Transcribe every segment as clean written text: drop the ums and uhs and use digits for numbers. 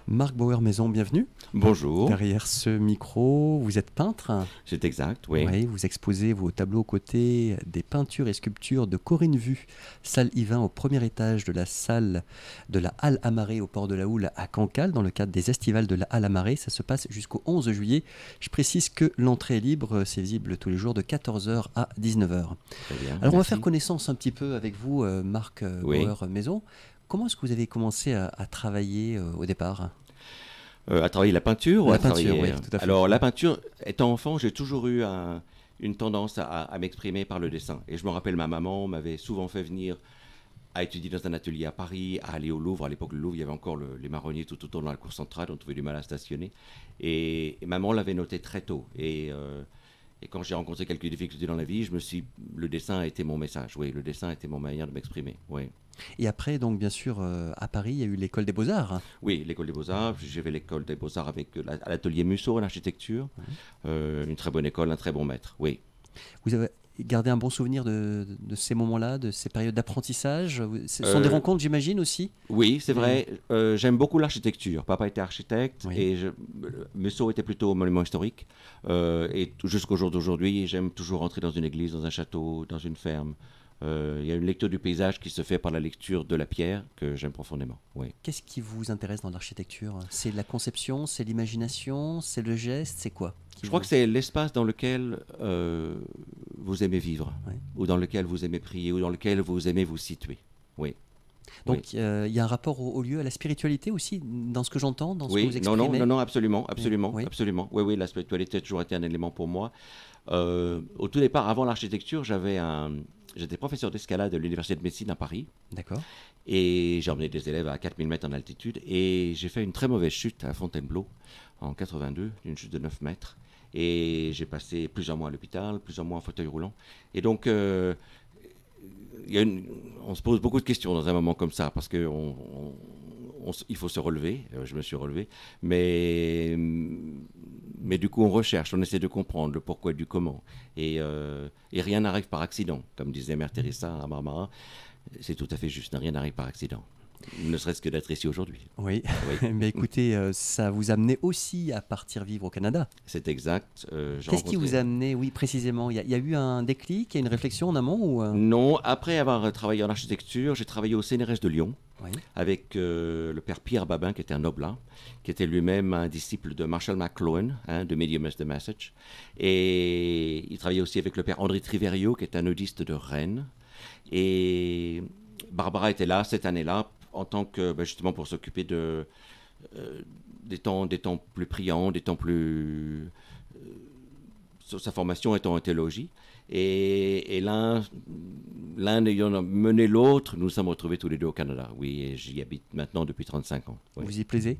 Marc Bauer-Maison, bienvenue. Bonjour. Derrière ce micro, vous êtes peintre. C'est exact, oui. Oui, vous exposez vos tableaux aux côtés des peintures et sculptures de Corinne Vue, salle Yvain au premier étage de la salle de la Halle Amarée au port de la Houle à Cancale, dans le cadre des estivales de la Halle Amarée. Ça se passe jusqu'au 11 juillet. Je précise que l'entrée est libre, c'est visible tous les jours de 14 h à 19 h. Très bien, Alors on va merci. faire connaissance un petit peu avec vous, Marc Oui. Bauer-Maison. Comment est-ce que vous avez commencé à travailler au départ ? À travailler la peinture ou La à peinture, travailler... oui, tout à fait. Alors, la peinture, étant enfant, j'ai toujours eu une tendance à m'exprimer par le dessin. Et je me rappelle, ma maman m'avait souvent fait venir à étudier dans un atelier à Paris, à aller au Louvre. À l'époque, le Louvre, il y avait encore les marronniers tout autour dans la cour centrale, on trouvait du mal à stationner. Et maman l'avait noté très tôt. Et quand j'ai rencontré quelques difficultés dans la vie, le dessin a été mon message. Oui, le dessin a été mon manière de m'exprimer. Oui. Et après, donc bien sûr, à Paris, il y a eu l'école des Beaux-Arts. Oui, l'école des Beaux-Arts. J'ai fait l'école des Beaux-Arts avec à l'atelier Musso en architecture. Une très bonne école, un très bon maître. Oui. Vous avez gardé un bon souvenir de ces moments-là, de ces périodes d'apprentissage. Ce sont des rencontres, j'imagime, aussi. Oui, c'est vrai. J'aime beaucoup l'architecture. Papa était architecte et Musso était plutôt monument historique. Et jusqu'au jour d'aujourd'hui, j'aime toujours rentrer dans une église, dans un château, dans une ferme. Il y a une lecture du paysage qui se fait par la lecture de la pierre que j'aime profondément. Oui. Qu'est-ce qui vous intéresse dans l'architecture ? C'est la conception, c'est l'imagination, c'est le geste, c'est quoi ? Je crois que c'est l'espace dans lequel vous aimez vivre, ou dans lequel vous aimez prier, ou dans lequel vous aimez vous situer. Oui. Donc il y a un rapport au lieu, à la spiritualité aussi, dans ce que j'entends, dans ce que vous exprimez. Non, absolument. Oui. Absolument. Oui, la spiritualité a toujours été un élément pour moi. Au tout départ, avant l'architecture, j'étais professeur d'escalade à l'Université de médecine à Paris. D'accord. Et j'ai emmené des élèves à 4000 mètres en altitude. Et j'ai fait une très mauvaise chute à Fontainebleau en 82, une chute de 9 mètres. Et j'ai passé plusieurs mois à l'hôpital, plusieurs mois en fauteuil roulant. Et donc, on se pose beaucoup de questions dans un moment comme ça, parce qu'il faut se relever. Je me suis relevé. Mais du coup, on recherche, on essaie de comprendre le pourquoi et du comment. Et rien n'arrive par accident. Comme disait Mère Teresa à Marmara, c'est tout à fait juste, rien n'arrive par accident. Ne serait-ce que d'être ici aujourd'hui. Oui, mais écoutez, ça vous a amené aussi à partir vivre au Canada. C'est exact. Qu'est-ce qui vous a amené, oui, précisément ? Il y a eu un déclic, il y a une réflexion en amont ou Non, après avoir travaillé en architecture, j'ai travaillé au CNRS de Lyon, avec le père Pierre Babin, qui était un oblat, qui était lui-même un disciple de Marshall McLuhan, de Medium as the Message. Et il travaillait aussi avec le père André Triverio, qui est un nudiste de Rennes. Et Barbara était là cette année-là, en tant que, justement, pour s'occuper des temps plus priants, des temps plus... sur sa formation étant en théologie. Et l'un ayant mené l'autre, nous nous sommes retrouvés tous les deux au Canada. Oui, et j'y habite maintenant depuis 35 ans. Oui. Vous y plaisez ?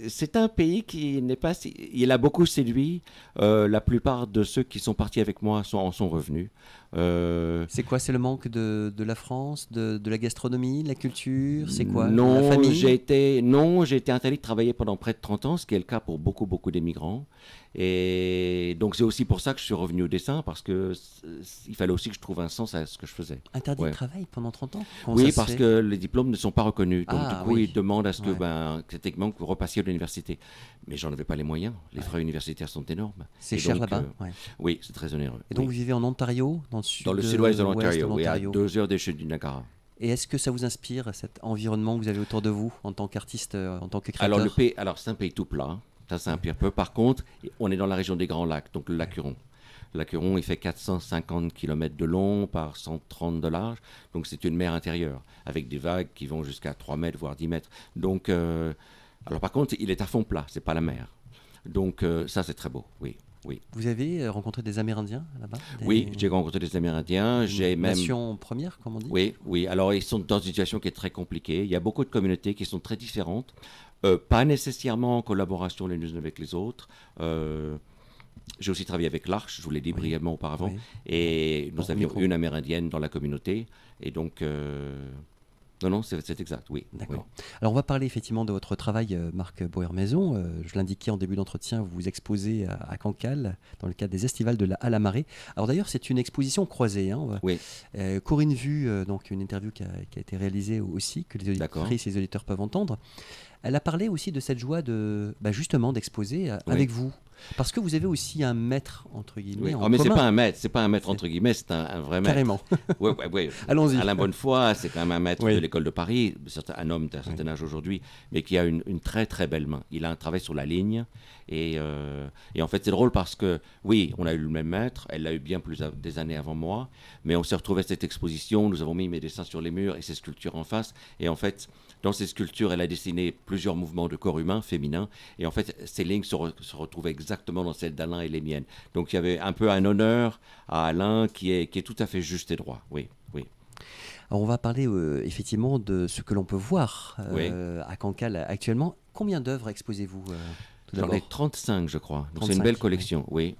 C'est un pays qui n'est pas... Il a beaucoup séduit. La plupart de ceux qui sont partis avec moi en sont revenus. C'est quoi ? C'est le manque de la France, de la gastronomie, de la culture ? C'est quoi ? Non, la famille ? j'ai été interdit de travailler pendant près de 30 ans, ce qui est le cas pour beaucoup d'émigrants. Et donc c'est aussi pour ça que je suis revenu au dessin, parce que il fallait aussi que je trouve un sens à ce que je faisais. Interdit de travail pendant 30 ans ? Oui, parce que les diplômes ne sont pas reconnus. Donc du coup, ils demandent à ce que, techniquement, que vous repassiez à l'université. Mais j'en avais pas les moyens. Les frais universitaires sont énormes. C'est cher là-bas ? Oui, c'est très onéreux. Et donc vous vivez en Ontario, dans le sud-ouest de l'Ontario, oui, à 2 heures des chutes du Niagara. Et est-ce que ça vous inspire, cet environnement que vous avez autour de vous, en tant qu'artiste, en tant que créateur ? Alors c'est un pays tout plat. Ça inspire peu. Par contre, on est dans la région des Grands Lacs, donc le lac Huron. Le lac Huron, il fait 450 km de long par 130 de large. Donc c'est une mer intérieure, avec des vagues qui vont jusqu'à 3 mètres, voire 10 mètres. Donc, alors par contre, il est à fond plat, c'est pas la mer. Donc ça, c'est très beau, oui. Vous avez rencontré des Amérindiens là-bas ? Oui, j'ai rencontré des Amérindiens. J'ai même... Nation première, comme on dit ? Oui. Alors, ils sont dans une situation qui est très compliquée. Il y a beaucoup de communautés qui sont très différentes. Pas nécessairement en collaboration les unes avec les autres. J'ai aussi travaillé avec l'Arche, je vous l'ai dit brièvement auparavant. Et nous avions une Amérindienne dans la communauté. Et donc, Non, non, c'est exact, oui. D'accord. Oui. Alors on va parler effectivement de votre travail, Marc Boyer-Maison. Je l'indiquais en début d'entretien, vous vous exposez à Cancale dans le cadre des Estivales de la Halle à Marée. Alors d'ailleurs, c'est une exposition croisée. Oui. Corinne Vue, donc une interview qui a été réalisée aussi, que les auditrices et les auditeurs peuvent entendre. Elle a parlé aussi de cette joie justement d'exposer avec vous. Parce que vous avez aussi un maître, entre guillemets, en mais commun. c'est pas un maître, entre guillemets, c'est un vrai maître. Carrément. Oui. Allons-y. Alain Bonnefoy, c'est quand même un maître de l'école de Paris, un homme d'un certain âge aujourd'hui, mais qui a une très très belle main. Il a un travail sur la ligne. Et en fait, c'est drôle parce que, oui, on a eu le même maître, elle l'a eu bien des années avant moi, mais on s'est retrouvé à cette exposition, nous avons mis mes dessins sur les murs et ses sculptures en face. Et en fait, dans ces sculptures, elle a dessiné plusieurs mouvements de corps humain, féminin, et en fait, ces lignes se retrouvaient exactement dans celles d'Alain et les miennes. Donc, il y avait un peu un honneur à Alain qui est tout à fait juste et droit, oui. Alors, on va parler effectivement de ce que l'on peut voir à Cancale actuellement. Combien d'œuvres exposez-vous J'en ai 35, je crois. Donc c'est une belle collection. Oui.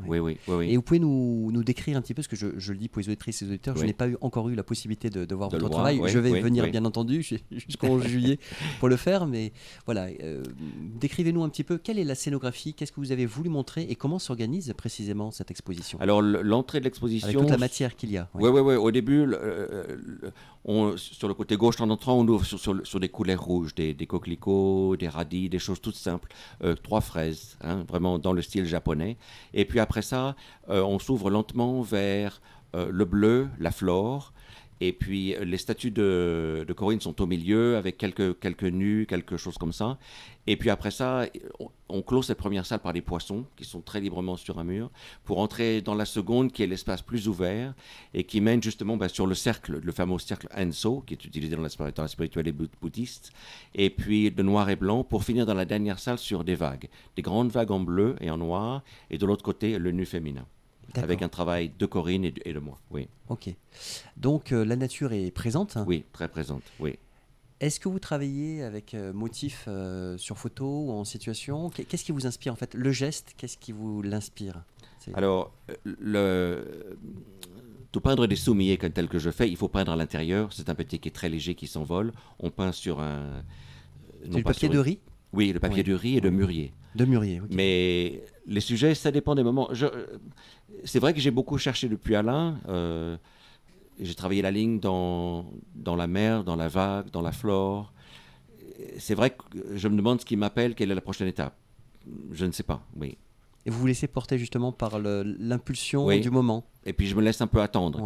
Et vous pouvez nous décrire un petit peu, parce que je le dis pour les auditrices et les auditeurs, je n'ai pas encore eu la possibilité de voir votre travail. Je vais venir, bien entendu, jusqu'en juillet pour le faire. Mais voilà, décrivez-nous un petit peu, quelle est la scénographie, qu'est-ce que vous avez voulu montrer et comment s'organise précisément cette exposition? Alors, l'entrée de l'exposition... Avec toute la matière qu'il y a. Oui. Au début, sur le côté gauche, en entrant, on ouvre sur des couleurs rouges, des coquelicots, des radis, des choses toutes simples. 3 fraises, vraiment dans le style japonais. Et puis après ça, on s'ouvre lentement vers le bleu, la flore. Et puis les statues de Corinne sont au milieu avec quelques nus, quelque chose comme ça. Et puis après ça, on clôt cette première salle par des poissons qui sont très librement sur un mur pour entrer dans la seconde qui est l'espace plus ouvert et qui mène justement sur le cercle, le fameux cercle Enso qui est utilisé dans la spiritualité bouddhiste. Et puis de noir et blanc pour finir dans la dernière salle sur des vagues. Des grandes vagues en bleu et en noir et de l'autre côté le nu féminin. Avec un travail de Corinne et de moi, oui. Ok. Donc la nature est présente? Oui, très présente, oui. Est-ce que vous travaillez avec motif sur photo ou en situation? Qu'est-ce qui vous inspire en fait? Le geste, qu'est-ce qui vous l'inspire? Alors, tout peindre des soumiers tel que je fais, il faut peindre à l'intérieur. C'est un papier qui est très léger, qui s'envole. On peint sur un... C'est du papier de riz? Oui, le papier de riz et de mûrier. De mûrier, ok. Mais les sujets, ça dépend des moments. C'est vrai que j'ai beaucoup cherché depuis Alain. J'ai travaillé la ligne dans la mer, dans la vague, dans la flore. C'est vrai que je me demande ce qui m'appelle, quelle est la prochaine étape. Je ne sais pas, oui. Et vous vous laissez porter justement par l'impulsion du moment. Et puis je me laisse un peu attendre.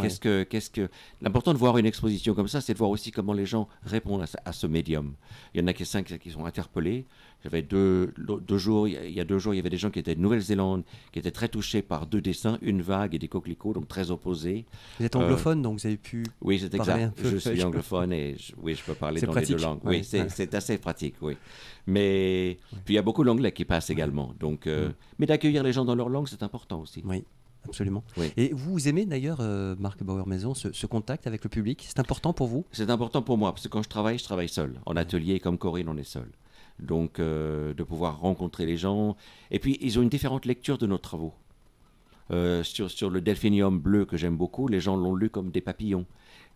L'important de voir une exposition comme ça, c'est de voir aussi comment les gens répondent à ce médium. Il y en a qui sont interpellés. J'avais deux jours, il y a 2 jours, il y avait des gens qui étaient de Nouvelle-Zélande, qui étaient très touchés par 2 dessins, une vague et des coquelicots, donc très opposés. Vous êtes anglophone, donc vous avez pu oui, c'est exact. un peu. Je suis anglophone et je peux parler dans pratique. les 2 langues. Oui, c'est assez pratique, oui. Mais puis il y a beaucoup l'anglais qui passe également. Donc, mais d'accueillir les gens dans leur langue, c'est important aussi. Oui. Absolument. Oui. Et vous aimez d'ailleurs, Marc Boyer-Maison, ce contact avec le public? C'est important pour vous? C'est important pour moi, parce que quand je travaille seul. En atelier, comme Corinne, on est seul. Donc, de pouvoir rencontrer les gens. Et puis, ils ont une différente lecture de nos travaux. Sur le delphinium bleu que j'aime beaucoup, les gens l'ont lu comme des papillons.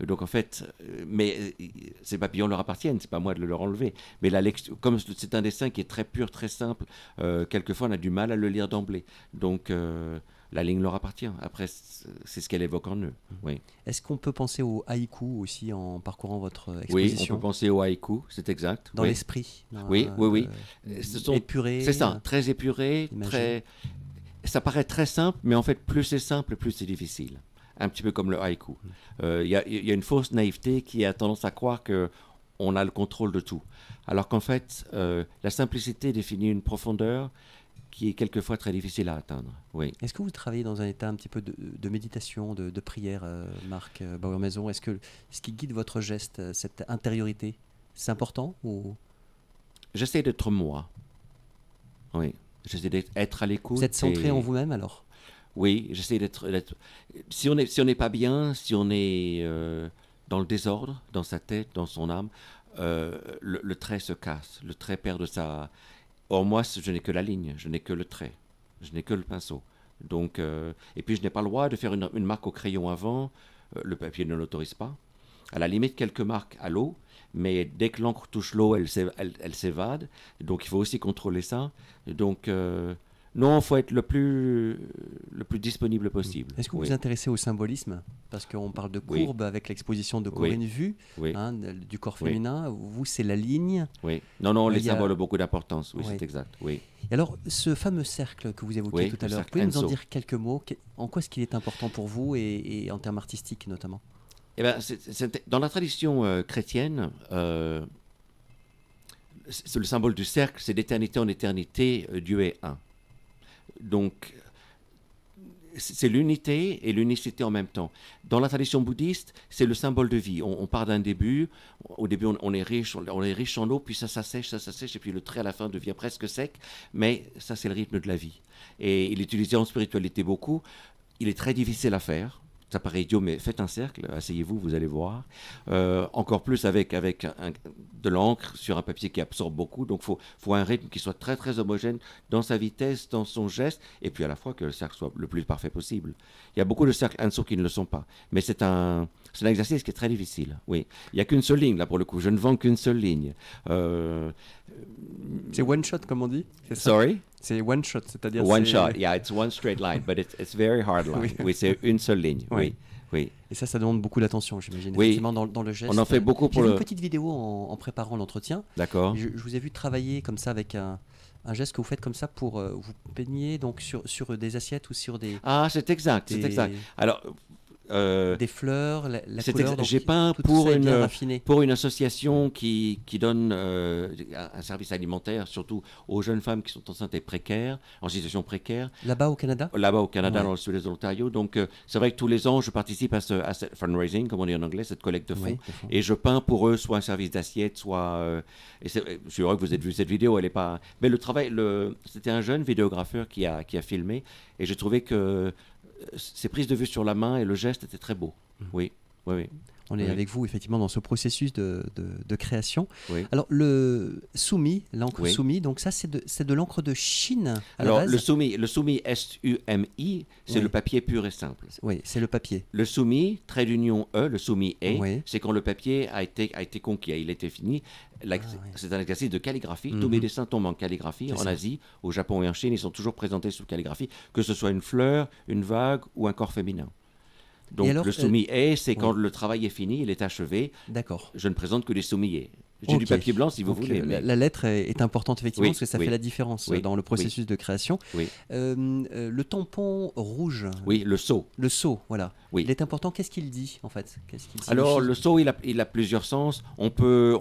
Donc en fait, mais ces papillons leur appartiennent, c'est pas moi de leur enlever. Mais la lecture, comme c'est un dessin qui est très pur, très simple, quelquefois on a du mal à le lire d'emblée. Donc la ligne leur appartient. Après, c'est ce qu'elle évoque en eux. Oui. Est-ce qu'on peut penser au haïku aussi en parcourant votre exposition? Oui, on peut penser au haïku, c'est exact. Dans l'esprit. Oui. Épuré. C'est ça, très épuré, très. Ça paraît très simple, mais en fait, plus c'est simple, plus c'est difficile. Un petit peu comme le haïku. Il y a une fausse naïveté qui a tendance à croire qu'on a le contrôle de tout. Alors qu'en fait, la simplicité définit une profondeur qui est quelquefois très difficile à atteindre. Oui. Est-ce que vous travaillez dans un état un petit peu de méditation, de prière, Marc Boyer-Maison? Est-ce que ce qui guide votre geste, cette intériorité, c'est important ou... J'essaie d'être moi. Oui. J'essaie d'être à l'écoute. Vous êtes centré en vous-même alors? Oui, j'essaie d'être... Si on n'est pas bien, si on est dans le désordre, dans sa tête, dans son âme, le trait se casse, le trait perd de sa... Or moi, je n'ai que la ligne, je n'ai que le trait, je n'ai que le pinceau. Donc, et puis je n'ai pas le droit de faire une marque au crayon avant, le papier ne l'autorise pas. À la limite, quelques marques à l'eau, mais dès que l'encre touche l'eau, elle s'évade. Donc, il faut aussi contrôler ça. Donc, non, il faut être le plus disponible possible. Est-ce que vous vous intéressez au symbolisme? Parce qu'on parle de courbe avec l'exposition de Corinne Vue, du corps féminin. Vous, c'est la ligne. Oui. Non, les symboles ont beaucoup d'importance. Oui, c'est exact. Oui. Et alors, ce fameux cercle que vous évoquiez tout à l'heure, pouvez-vous nous en dire quelques mots? En quoi est-ce qu'il est important pour vous et en termes artistiques notamment? Eh ben, dans la tradition chrétienne, le symbole du cercle, c'est d'éternité en éternité, Dieu est un. Donc, c'est l'unité et l'unicité en même temps. Dans la tradition bouddhiste, c'est le symbole de vie. On part d'un début. Au début, on est riche en eau, puis ça s'assèche, et puis le trait à la fin devient presque sec. Mais ça, c'est le rythme de la vie. Et il est utilisé en spiritualité beaucoup. Il est très difficile à faire. Ça paraît idiot, mais faites un cercle, asseyez-vous, vous allez voir. Encore plus avec de l'encre sur un papier qui absorbe beaucoup. Donc, il faut un rythme qui soit très, très homogène dans sa vitesse, dans son geste, et puis à la fois que le cercle soit le plus parfait possible. Il y a beaucoup de cercles Hanso qui ne le sont pas. Mais c'est un exercice qui est très difficile, oui. Il n'y a qu'une seule ligne, là, pour le coup. Je ne vends qu'une seule ligne. C'est one shot, comme on dit? Sorry? C'est one shot, c'est-à-dire... One shot, yeah, it's one straight line, but it's very hard line. Oui, c'est une seule ligne, oui. Et ça demande beaucoup d'attention, j'imagine, oui. effectivement, dans le geste. On en fait beaucoup pour J'ai vu une petite vidéo en préparant l'entretien. D'accord. Je vous ai vu travailler comme ça avec un geste que vous faites comme ça pour vous peigner donc sur des assiettes ou sur des... Ah, c'est exact, c'est exact. Alors... des fleurs, la couleur, j'ai peint pour une association qui donne un service alimentaire, surtout aux jeunes femmes qui sont enceintes et précaires, en situation précaire. Là-bas au Canada? Là-bas au Canada, dans le sud-est de l'Ontario. Donc, c'est vrai que tous les ans, je participe à ce fundraising, comme on dit en anglais, cette collecte de fonds. Et je peins pour eux soit un service d'assiette, soit... et je suis heureux que vous ayez vu cette vidéo, elle est pas... Mais le travail, c'était un jeune vidéographeur qui a filmé, et j'ai trouvé que ces prises de vue sur la main et le geste étaient très beaux. Oui. On est avec vous effectivement dans ce processus de création. Oui. Alors le soumi, l'encre soumi, donc ça c'est de l'encre de Chine. Alors le soumi S-U-M-I, c'est le papier pur et simple. Oui, c'est le papier. Le soumi, trait d'union E, le soumi E, c'est quand le papier a été conquis, il était fini. C'est un exercice de calligraphie. Tous mes dessins tombent en calligraphie en Asie, au Japon et en Chine. Ils sont toujours présentés sous calligraphie, que ce soit une fleur, une vague ou un corps féminin. Donc le soumi-e, c'est quand le travail est fini, il est achevé. D'accord. Je ne présente que des soumi-e. J'ai du papier blanc si vous voulez. Mais... La lettre est importante effectivement parce que ça fait la différence dans le processus de création. Le tampon rouge. Oui, le sceau. Le sceau, voilà. Oui. Il est important. Qu'est-ce qu'il dit en fait? Alors le sceau, il a plusieurs sens. On peut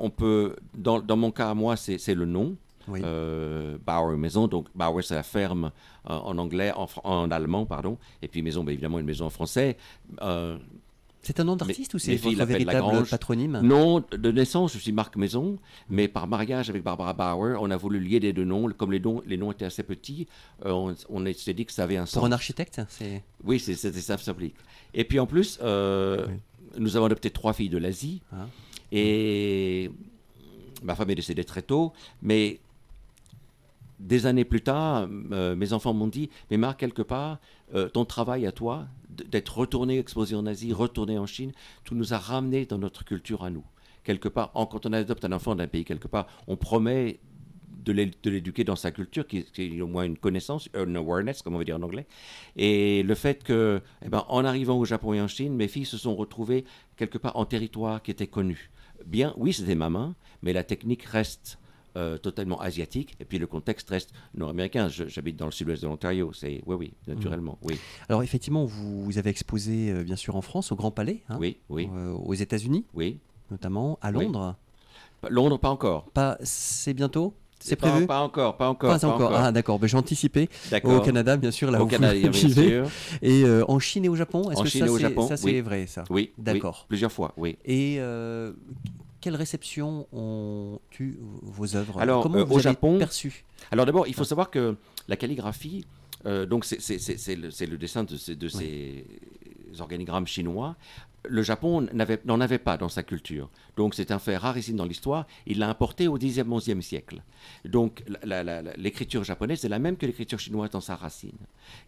dans mon cas à moi, c'est le nom. Oui. Bauer maison, donc Bauer c'est la ferme en anglais, en allemand pardon, et puis maison, évidemment une maison en français. C'est un nom d'artiste ou c'est votre véritable patronyme? Non, de naissance je suis Marc Maison, mais par mariage avec Barbara Bauer, on a voulu lier les deux noms, comme les noms étaient assez petits, on s'est dit que ça avait un sens. Pour un architecte, oui, c'était ça s'applique. Et puis en plus, nous avons adopté 3 filles de l'Asie, et ma femme est décédée très tôt, mais des années plus tard, mes enfants m'ont dit « Mais Marc, quelque part, ton travail à toi, d'être retourné exposé en Asie, retourné en Chine, tout nous a ramené dans notre culture à nous. Quelque part, quand on adopte un enfant d'un pays, quelque part, on promet de l'éduquer dans sa culture, qui est au moins une connaissance, une awareness, comme on veut dire en anglais. Et le fait que, en arrivant au Japon et en Chine, mes filles se sont retrouvées quelque part en territoire qui était connu. Bien, oui, c'était ma main, mais la technique reste totalement asiatique, et puis le contexte reste nord-américain. J'habite dans le sud-ouest de l'Ontario, oui, naturellement, oui. Alors effectivement, vous avez exposé bien sûr en France, au Grand Palais, oui. Aux États-Unis, oui, notamment à Londres. Oui. Londres, pas encore. C'est bientôt? C'est prévu? Pas encore. Ah d'accord, j'ai anticipé. Au Canada, bien sûr, là où Canada, bien sûr. Et en Chine et au Japon, est-ce que ça c'est vrai, ça? Oui, d'accord. Plusieurs fois, oui. Et quelle réception ont eu vos œuvres? Alors, comment vous au avez Japon, perçu? Alors d'abord, il faut savoir que la calligraphie, donc c'est le dessin de ces organigrammes chinois. Le Japon n'en avait pas dans sa culture. Donc c'est un fait rarissime dans l'histoire. Il l'a importé au Xe, XIe siècle. Donc l'écriture japonaise est la même que l'écriture chinoise dans sa racine.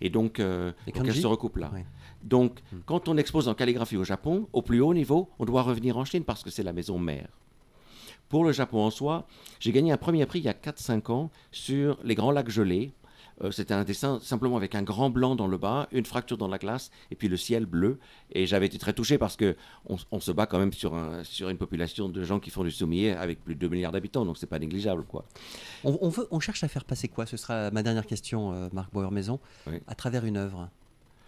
Et donc elle se recoupe là. Oui. Donc quand on expose en calligraphie au Japon, au plus haut niveau, on doit revenir en Chine parce que c'est la maison mère. Pour le Japon en soi, j'ai gagné un premier prix il y a 4-5 ans sur les grands lacs gelés. C'était un dessin simplement avec un grand blanc dans le bas, une fracture dans la glace et puis le ciel bleu. Et j'avais été très touché parce qu'on se bat quand même sur une population de gens qui font du sommier avec plus de 2 milliards d'habitants, donc c'est pas négligeable, quoi. On cherche à faire passer quoi? Ce sera ma dernière question, Marc Boermaison. Oui. À travers une œuvre,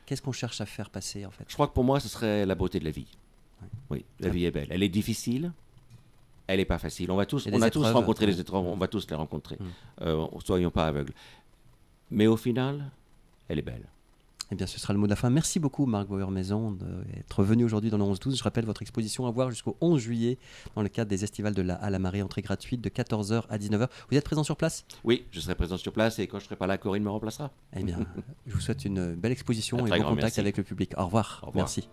qu'est-ce qu'on cherche à faire passer en fait? Je crois que pour moi, ce serait la beauté de la vie. Oui, la vie est belle. Elle est difficile. Elle n'est pas facile. On a tous rencontré les épreuves, on va tous les rencontrer. Soyons pas aveugles. Mais au final, elle est belle. Eh bien, ce sera le mot de la fin. Merci beaucoup, Marc Boermaison, d'être venu aujourd'hui dans le 11-12. Je rappelle votre exposition à voir jusqu'au 11 juillet dans le cadre des Estivales de la Halle à Marée, entrée gratuite de 14h à 19h. Vous êtes présent sur place? Oui, je serai présent sur place et quand je ne serai pas là, Corinne me remplacera. Eh bien, je vous souhaite une belle exposition et bon contact avec le public. Au revoir. Au revoir. Merci.